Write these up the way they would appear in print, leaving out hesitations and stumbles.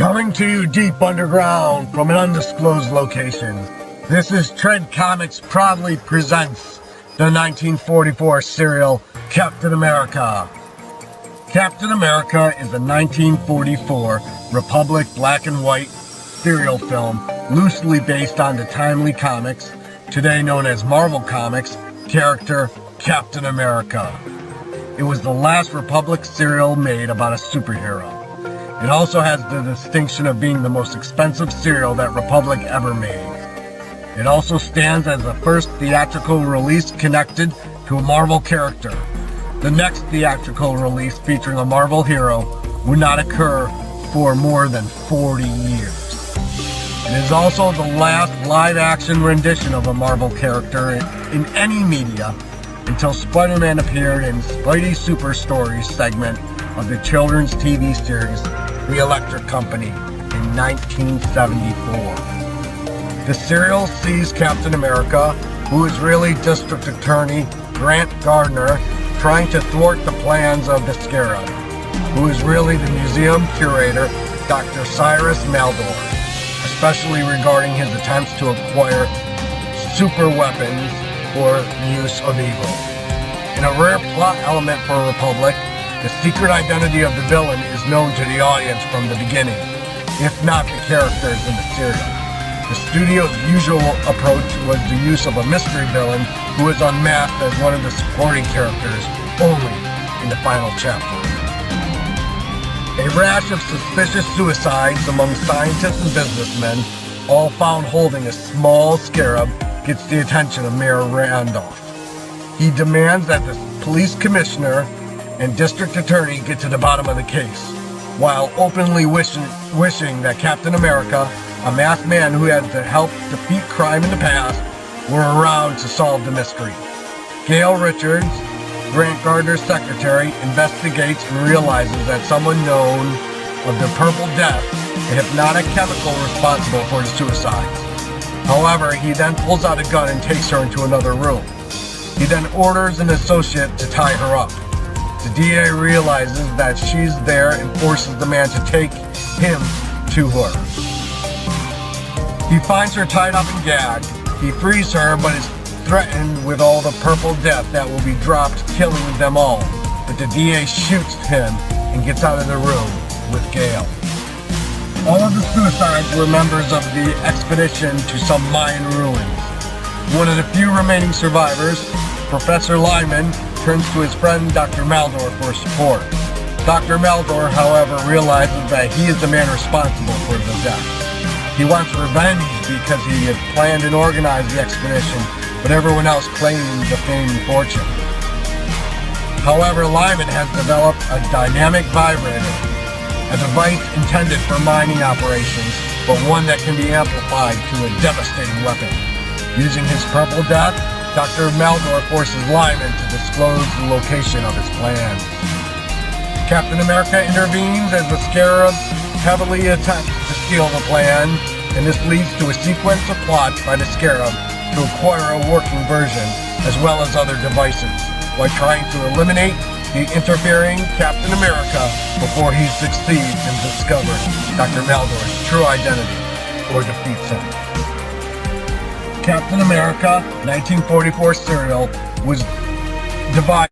Coming to you deep underground from an undisclosed location, this is Tread Comics proudly presents the 1944 serial Captain America. Captain America is a 1944 Republic black and white serial film loosely based on the timely comics, today known as Marvel Comics, character Captain America. It was the last Republic serial made about a superhero. It also has the distinction of being the most expensive serial that Republic ever made. It also stands as the first theatrical release connected to a Marvel character. The next theatrical release featuring a Marvel hero would not occur for more than 40 years. It is also the last live-action rendition of a Marvel character in any media until Spider-Man appeared in Spidey Super Stories segment of the children's TV series The Electric Company in 1974. The serial sees Captain America, who is really District Attorney Grant Gardner, trying to thwart the plans of the Scarab, who is really the museum curator Dr. Cyrus Maldor, especially regarding his attempts to acquire super weapons for the use of evil. In a rare plot element for Republic, the secret identity of the villain is known to the audience from the beginning, if not the characters in the serial. The studio's usual approach was the use of a mystery villain who is unmasked as one of the supporting characters only in the final chapter. A rash of suspicious suicides among scientists and businessmen, all found holding a small scarab, gets the attention of Mayor Randolph. He demands that the police commissioner and district attorney get to the bottom of the case, while openly wishing that Captain America, a masked man who had to help defeat crime in the past, were around to solve the mystery. Gail Richards, Grant Gardner's secretary, investigates and realizes that someone known of the Purple Death, a hypnotic chemical responsible for the suicides. However, he then pulls out a gun and takes her into another room. He then orders an associate to tie her up. The DA realizes that she's there and forces the man to take him to her. He finds her tied up and gagged. He frees her, but is threatened with all the purple death that will be dropped, killing them all. But the DA shoots him and gets out of the room with Gale. All of the suicides were members of the expedition to some Mayan ruins. One of the few remaining survivors, Professor Lyman, turns to his friend Dr. Maldor for support. Dr. Maldor, however, realizes that he is the man responsible for the death. He wants revenge because he had planned and organized the expedition, but everyone else claimed the fame and fortune. However, Lyman has developed a dynamic vibrator, a device intended for mining operations, but one that can be amplified to a devastating weapon. Using his purple death, Dr. Maldor forces Lyman to disclose the location of his plans. Captain America intervenes as the Scarab heavily attempts to steal the plan, and this leads to a sequence of plots by the Scarab to acquire a working version, as well as other devices, while trying to eliminate the interfering Captain America before he succeeds in discovering Dr. Maldor's true identity or defeats him. Captain America 1944 serial was divided.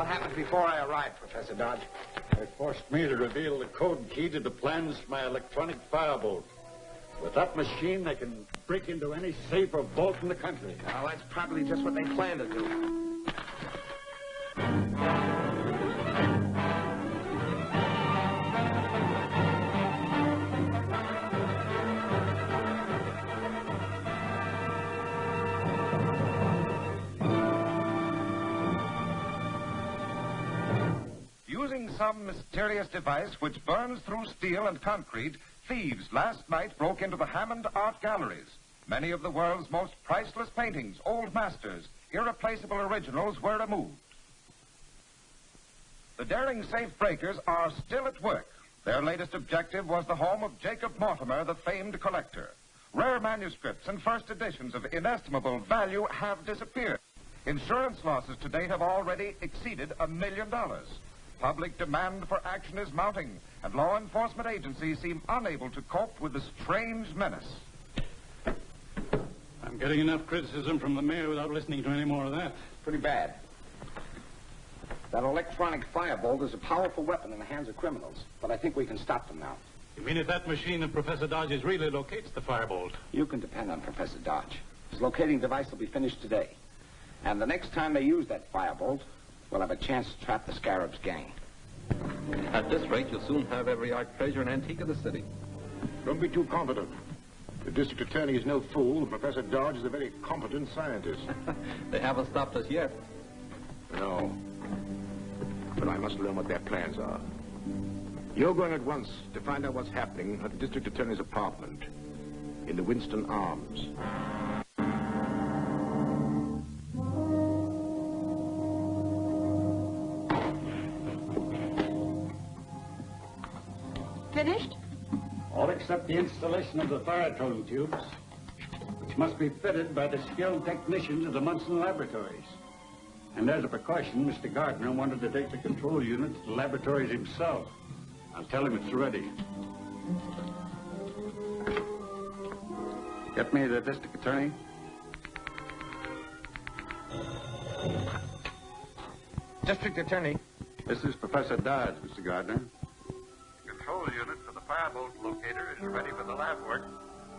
What happened before I arrived, Professor Dodge? They forced me to reveal the code key to the plans for my electronic firebolt. With that machine, they can break into any safe or vault in the country. Well, that's probably just what they plan to do. Using some mysterious device which burns through steel and concrete, thieves last night broke into the Hammond Art Galleries. Many of the world's most priceless paintings, old masters, irreplaceable originals were removed. The daring safe breakers are still at work. Their latest objective was the home of Jacob Mortimer, the famed collector. Rare manuscripts and first editions of inestimable value have disappeared. Insurance losses to date have already exceeded $1 million. Public demand for action is mounting, and law enforcement agencies seem unable to cope with the strange menace. I'm getting enough criticism from the mayor without listening to any more of that. Pretty bad. That electronic firebolt is a powerful weapon in the hands of criminals, but I think we can stop them now. You mean if that machine of Professor Dodge's really locates the firebolt? You can depend on Professor Dodge. His locating device will be finished today. And the next time they use that firebolt, we'll have a chance to trap the Scarab's gang. At this rate, you'll soon have every art treasure and antique of the city. Don't be too confident. The district attorney is no fool, and Professor Dodge is a very competent scientist. They haven't stopped us yet. No. But I must learn what their plans are. You're going at once to find out what's happening at the district attorney's apartment in the Winston Arms. Finished? All except the installation of the Vibrator tubes, which must be fitted by the skilled technicians of the Munson laboratories. And as a precaution, Mr. Gardner wanted to take the control unit to the laboratories himself. I'll tell him it's ready. Get me the district attorney. District Attorney. This is Professor Dodge, Mr. Gardner. The control unit for the firebolt locator is ready for the lab work.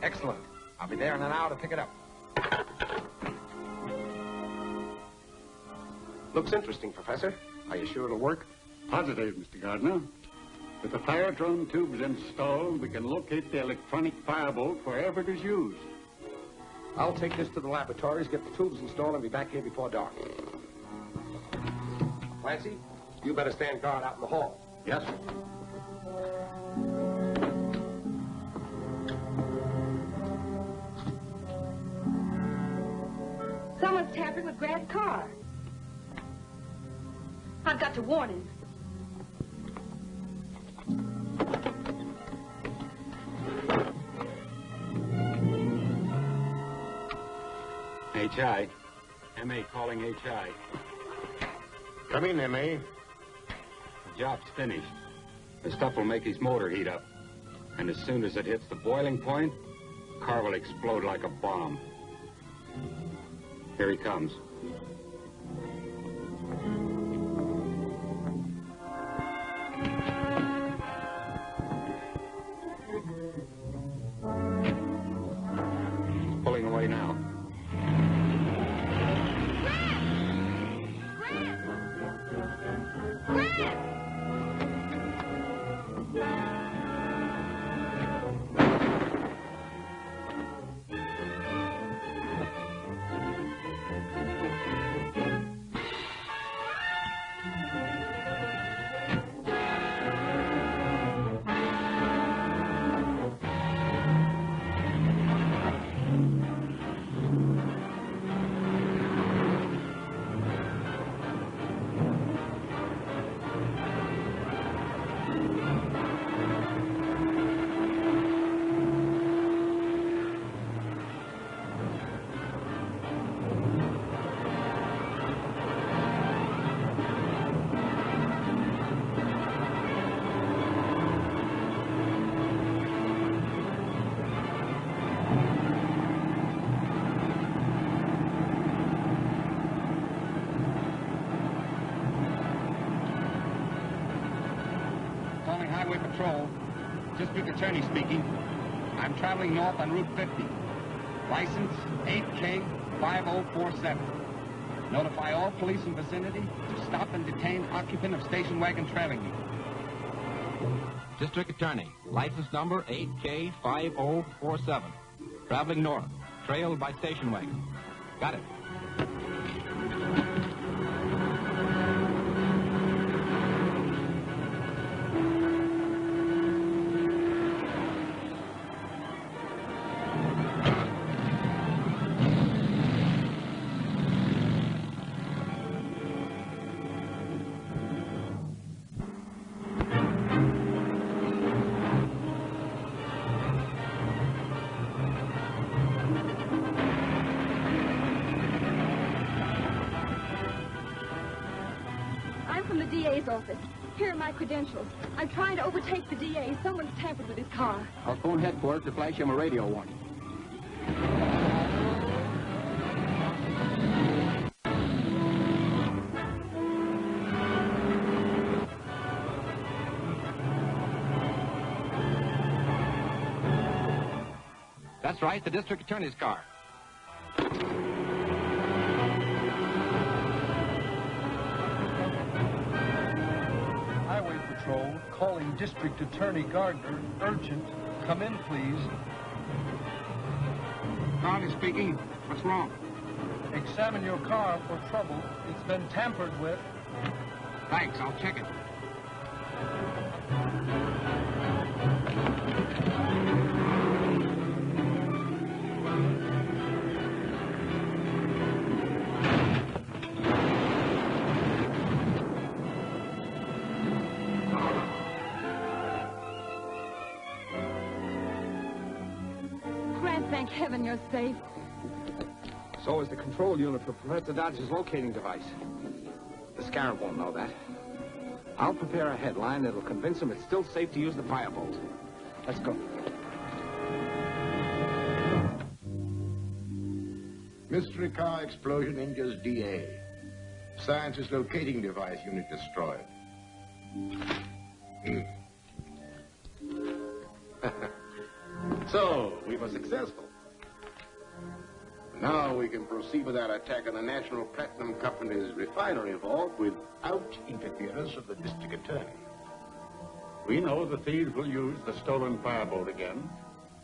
Excellent. I'll be there in an hour to pick it up. Looks interesting, Professor. Are you sure it'll work? Positive, Mr. Gardner. With the Firetron tubes installed, we can locate the electronic firebolt wherever it is used. I'll take this to the laboratories, get the tubes installed, and be back here before dark. Clancy, you better stand guard out in the hall. Yes, sir. Someone's tampering with Grant's car. I've got to warn him. H.I. M.A. calling H.I. Come in, M.A. The job's finished. The stuff will make his motor heat up. And as soon as it hits the boiling point, the car will explode like a bomb. Here he comes. He's pulling away now. Highway Patrol. District Attorney speaking. I'm traveling north on Route 50. License 8K5047. Notify all police in vicinity to stop and detain occupant of station wagon trailing me. District Attorney, license number 8K5047. Traveling north, trailed by station wagon. Got it. From the DA's office. Here are my credentials. I'm trying to overtake the DA. Someone's tampered with his car. I'll phone headquarters to flash him a radio warning. That's right, the District Attorney's car. Highway Patrol calling District Attorney Gardner. Urgent. Come in, please. Gardner speaking. What's wrong? Examine your car for trouble. It's been tampered with. Thanks, I'll check it. Thank heaven you're safe. So is the control unit for Professor Dodge's locating device. The Scarab won't know that. I'll prepare a headline that'll convince him it's still safe to use the Firebolt. Let's go. Mystery car explosion injures DA. Science's locating device unit destroyed. So, we were successful. Now we can proceed with our attack on the National Platinum Company's refinery vault without interference of the district attorney. We know the thieves will use the stolen Firebolt again.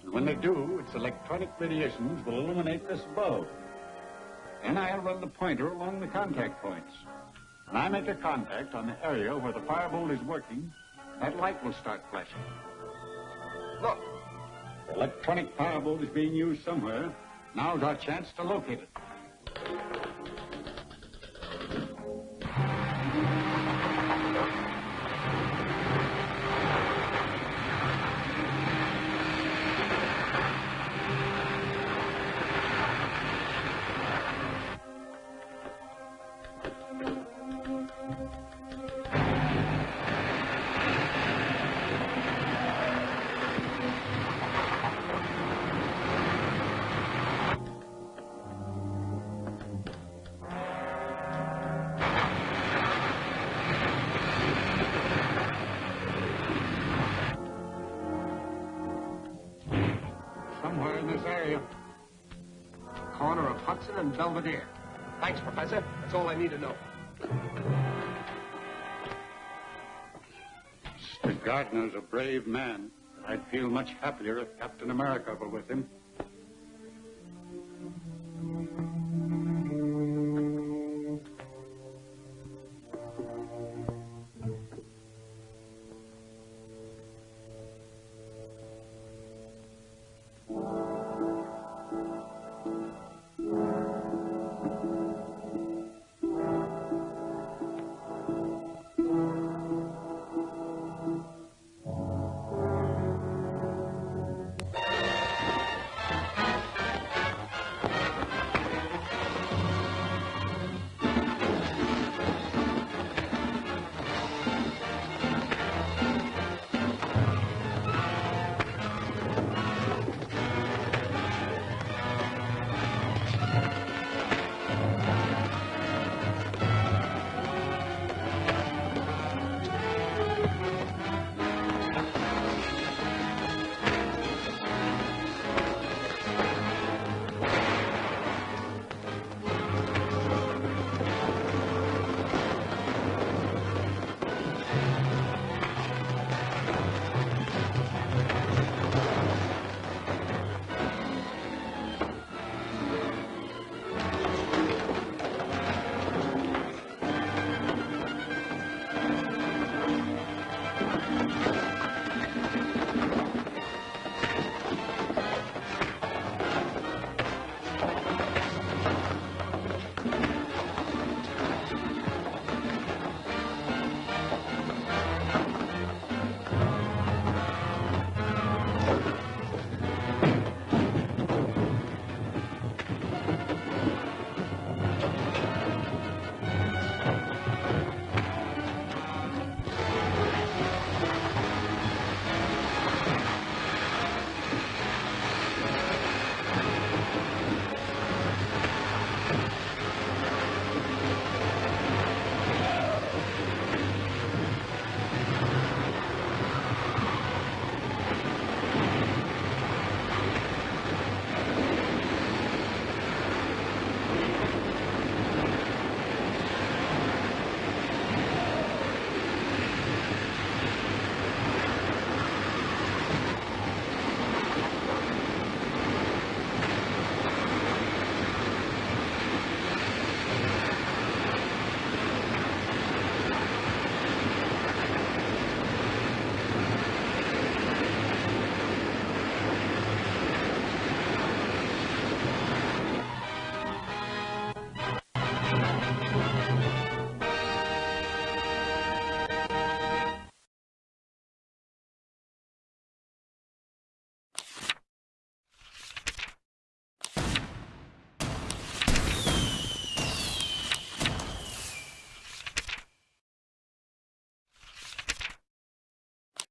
And when they do, its electronic radiations will illuminate this bulb. Then I'll run the pointer along the contact points. When I make a contact on the area where the Firebolt is working, that light will start flashing. Look, the electronic Firebolt is being used somewhere. Now's our chance to locate it. Somewhere in this area. Corner of Hudson and Belvedere. Thanks, Professor. That's all I need to know. Mr. Gardner's a brave man. I'd feel much happier if Captain America were with him.